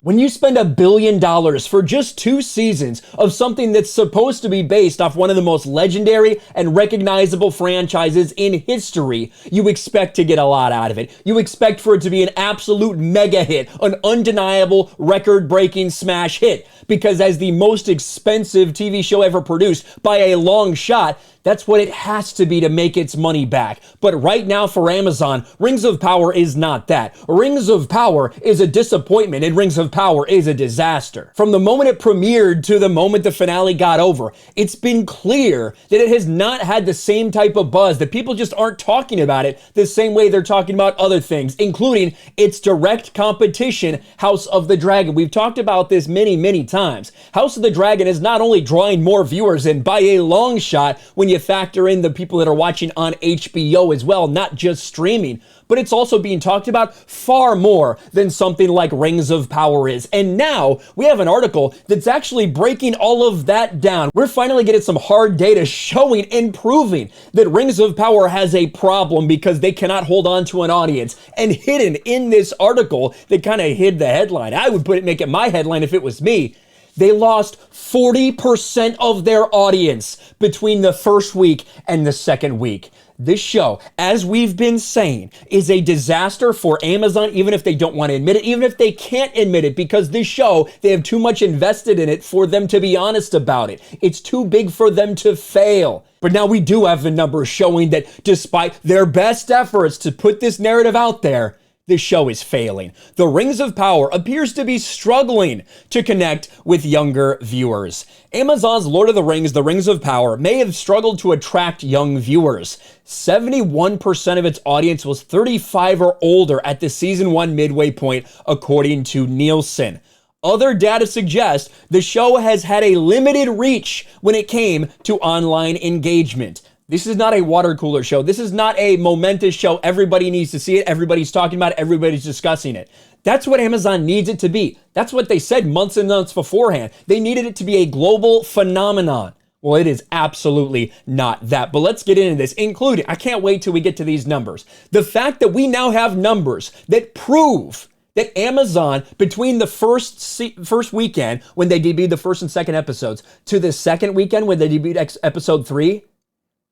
When you spend $1 billion for just 2 seasons of something that's supposed to be based off one of the most legendary and recognizable franchises in history, you expect to get a lot out of it. You expect for it to be an absolute mega hit, an undeniable record-breaking smash hit, because as the most expensive TV show ever produced by a long shot, that's what it has to be to make its money back. But right now for Amazon, Rings of Power is not that. Rings of Power is a disappointment, and Rings of Power is a disaster. From the moment it premiered to the moment the finale got over, it's been clear that it has not had the same type of buzz, that people just aren't talking about it the same way they're talking about other things, including its direct competition, House of the Dragon. We've talked about this many times. House of the Dragon is not only drawing more viewers in by a long shot when you factor in the people that are watching on HBO as well, not just streaming, but it's also being talked about far more than something like Rings of Power is. And now we have an article that's actually breaking all of that down. We're finally getting some hard data showing and proving that Rings of Power has a problem because they cannot hold on to an audience. And hidden in this article that kind of hid the headline, I would make it my headline if it was me, they lost 40% of their audience between the first week and the second week. This show, as we've been saying, is a disaster for Amazon, even if they don't want to admit it, even if they can't admit it, because this show, they have too much invested in it for them to be honest about it. It's too big for them to fail. But now we do have the numbers showing that despite their best efforts to put this narrative out there, this show is failing. The Rings of Power appears to be struggling to connect with younger viewers. Amazon's Lord of the Rings of Power may have struggled to attract young viewers. 71% of its audience was 35 or older at the season 1 midway point, according to Nielsen. Other data suggest the show has had a limited reach when it came to online engagement. This is not a water cooler show. This is not a momentous show. Everybody needs to see it. Everybody's talking about it. Everybody's discussing it. That's what Amazon needs it to be. That's what they said months and months beforehand. They needed it to be a global phenomenon. Well, it is absolutely not that. But let's get into this, including, I can't wait till we get to these numbers. The fact that we now have numbers that prove that Amazon, between the first weekend when they debuted the first and second episodes to the second weekend when they debuted episode 3,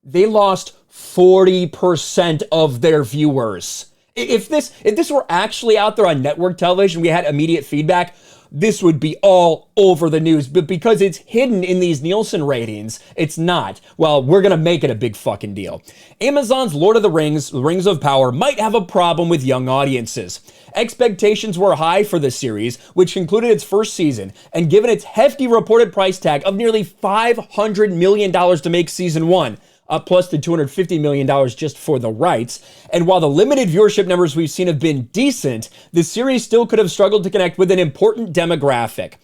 they lost 40% of their viewers. If this were actually out there on network television, we had immediate feedback, this would be all over the news. But because it's hidden in these Nielsen ratings, it's not. Well, we're going to make it a big fucking deal. Amazon's Lord of the Rings of Power might have a problem with young audiences. Expectations were high for the series, which concluded its first season, and given its hefty reported price tag of nearly $500 million to make season 1, plus the $250 million just for the rights. And while the limited viewership numbers we've seen have been decent, the series still could have struggled to connect with an important demographic.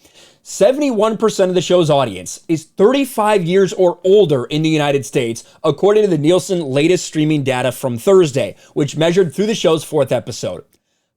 71% of the show's audience is 35 years or older in the United States, according to the Nielsen latest streaming data from Thursday, which measured through the show's 4th episode.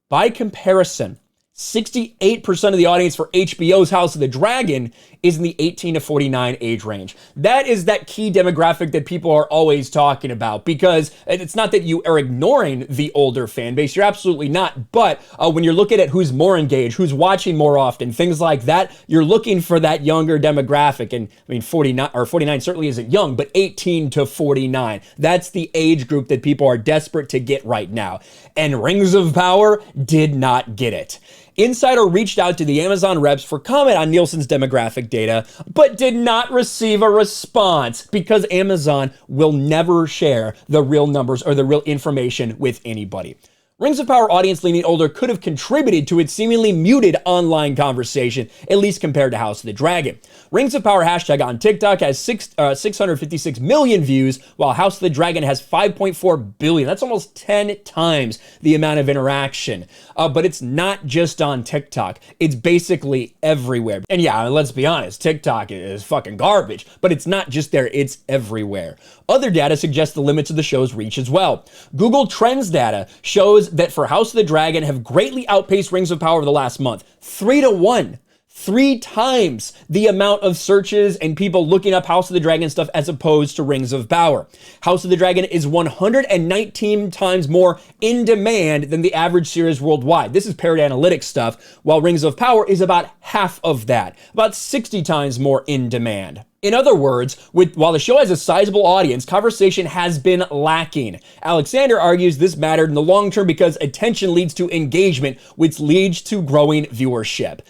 By comparison, 68% of the audience for HBO's House of the Dragon is in the 18 to 49 age range. That is that key demographic that people are always talking about, because it's not that you are ignoring the older fan base, you're absolutely not, but when you're looking at who's more engaged, who's watching more often, things like that, you're looking for that younger demographic. And I mean, 49 certainly isn't young, but 18 to 49, that's the age group that people are desperate to get right now. And Rings of Power did not get it. Insider reached out to the Amazon reps for comment on Nielsen's demographic data, but did not receive a response because Amazon will never share the real numbers or the real information with anybody. Rings of Power audience leaning older could have contributed to its seemingly muted online conversation, at least compared to House of the Dragon. Rings of Power hashtag on TikTok has 656 million views, while House of the Dragon has 5.4 billion. That's almost 10 times the amount of interaction. But it's not just on TikTok. It's basically everywhere. And yeah, let's be honest, TikTok is fucking garbage, but it's not just there, it's everywhere. Other data suggests the limits of the show's reach as well. Google Trends data shows that for House of the Dragon have greatly outpaced Rings of Power over the last month. 3 to 1. 3 times the amount of searches and people looking up House of the Dragon stuff as opposed to Rings of Power. House of the Dragon is 119 times more in demand than the average series worldwide. This is paired analytics stuff, while Rings of Power is about half of that, about 60 times more in demand. In other words, while the show has a sizable audience, conversation has been lacking. Alexander argues this mattered in the long term because attention leads to engagement, which leads to growing viewership.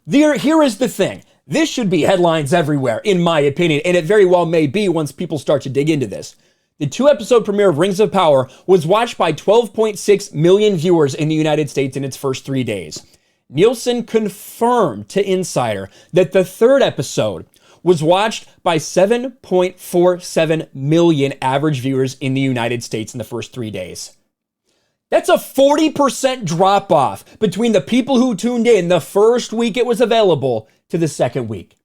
Here is the thing. This should be headlines everywhere, in my opinion, and it very well may be once people start to dig into this. The 2-episode premiere of Rings of Power was watched by 12.6 million viewers in the United States in its first 3 days. Nielsen confirmed to Insider that the 3rd episode was watched by 7.47 million average viewers in the United States in the first 3 days. That's a 40% drop off between the people who tuned in the first week it was available to the second week.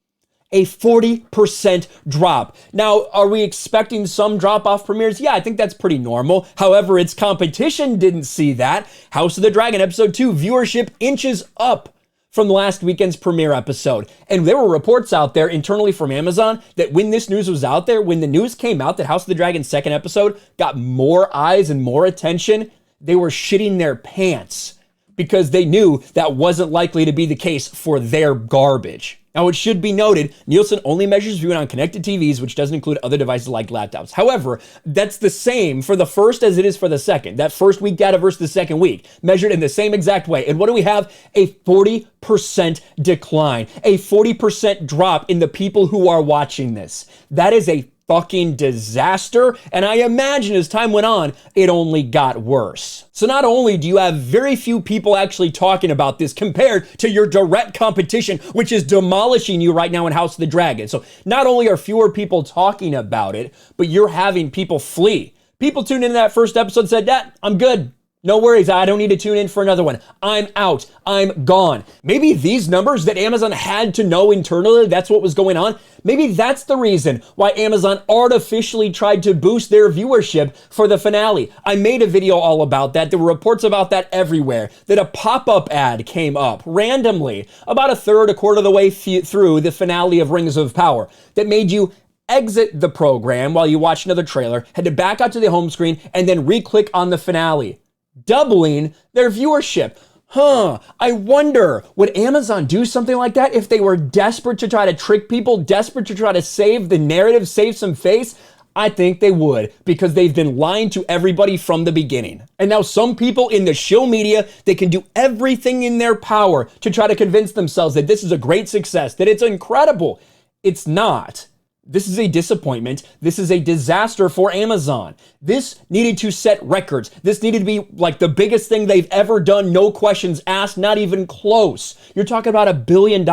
A 40% drop. Now, are we expecting some drop off premieres? Yeah, I think that's pretty normal. However, its competition didn't see that. House of the Dragon episode 2 viewership inches up from last weekend's premiere episode. And there were reports out there internally from Amazon that when this news was out there, when the news came out that House of the Dragon's 2nd episode got more eyes and more attention, they were shitting their pants because they knew that wasn't likely to be the case for their garbage. Now, it should be noted, Nielsen only measures viewing on connected TVs, which doesn't include other devices like laptops. However, that's the same for the first as it is for the second. That first week data versus the second week, measured in the same exact way. And what do we have? A 40% decline, a 40% drop in the people who are watching this. That is a fucking disaster, and I imagine as time went on, it only got worse. So not only do you have very few people actually talking about this compared to your direct competition, which is demolishing you right now in House of the Dragon. So not only are fewer people talking about it, but you're having people flee. People tuned into that first episode and said, I'm good. No worries, I don't need to tune in for another one. I'm out, I'm gone. Maybe these numbers that Amazon had to know internally, that's what was going on. Maybe that's the reason why Amazon artificially tried to boost their viewership for the finale. I made a video all about that. There were reports about that everywhere, that a pop-up ad came up randomly about a quarter of the way through the finale of Rings of Power that made you exit the program while you watched another trailer, had to back out to the home screen, and then re-click on the finale, doubling their viewership. I wonder, would Amazon do something like that if they were desperate to try to trick people, desperate to try to save the narrative, save some face? I think they would, because they've been lying to everybody from the beginning. And now some people in the show media, they can do everything in their power to try to convince themselves that this is a great success, that it's incredible. It's not. This is a disappointment. This is a disaster for Amazon. This needed to set records. This needed to be like the biggest thing they've ever done. No questions asked, not even close. You're talking about $1 billion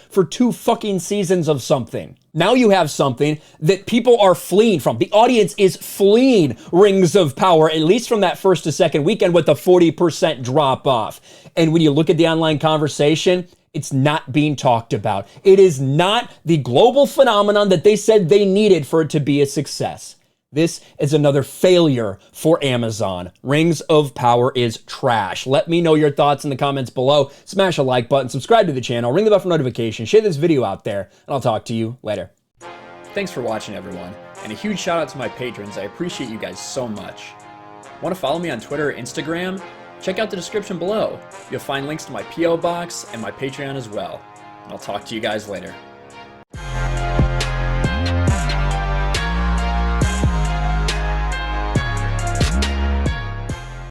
for 2 fucking seasons of something. Now you have something that people are fleeing from. The audience is fleeing Rings of Power, at least from that first to second weekend, with a 40% drop off. And when you look at the online conversation, it's not being talked about. It is not the global phenomenon that they said they needed for it to be a success. This is another failure for Amazon. Rings of Power is trash. Let me know your thoughts in the comments below. Smash a like button, subscribe to the channel, ring the bell for notifications, share this video out there, and I'll talk to you later. Thanks for watching, everyone, and a huge shout out to my patrons. I appreciate you guys so much. Want to follow me on Twitter or Instagram? Check out the description below. You'll find links to my P.O. box and my Patreon as well. And I'll talk to you guys later.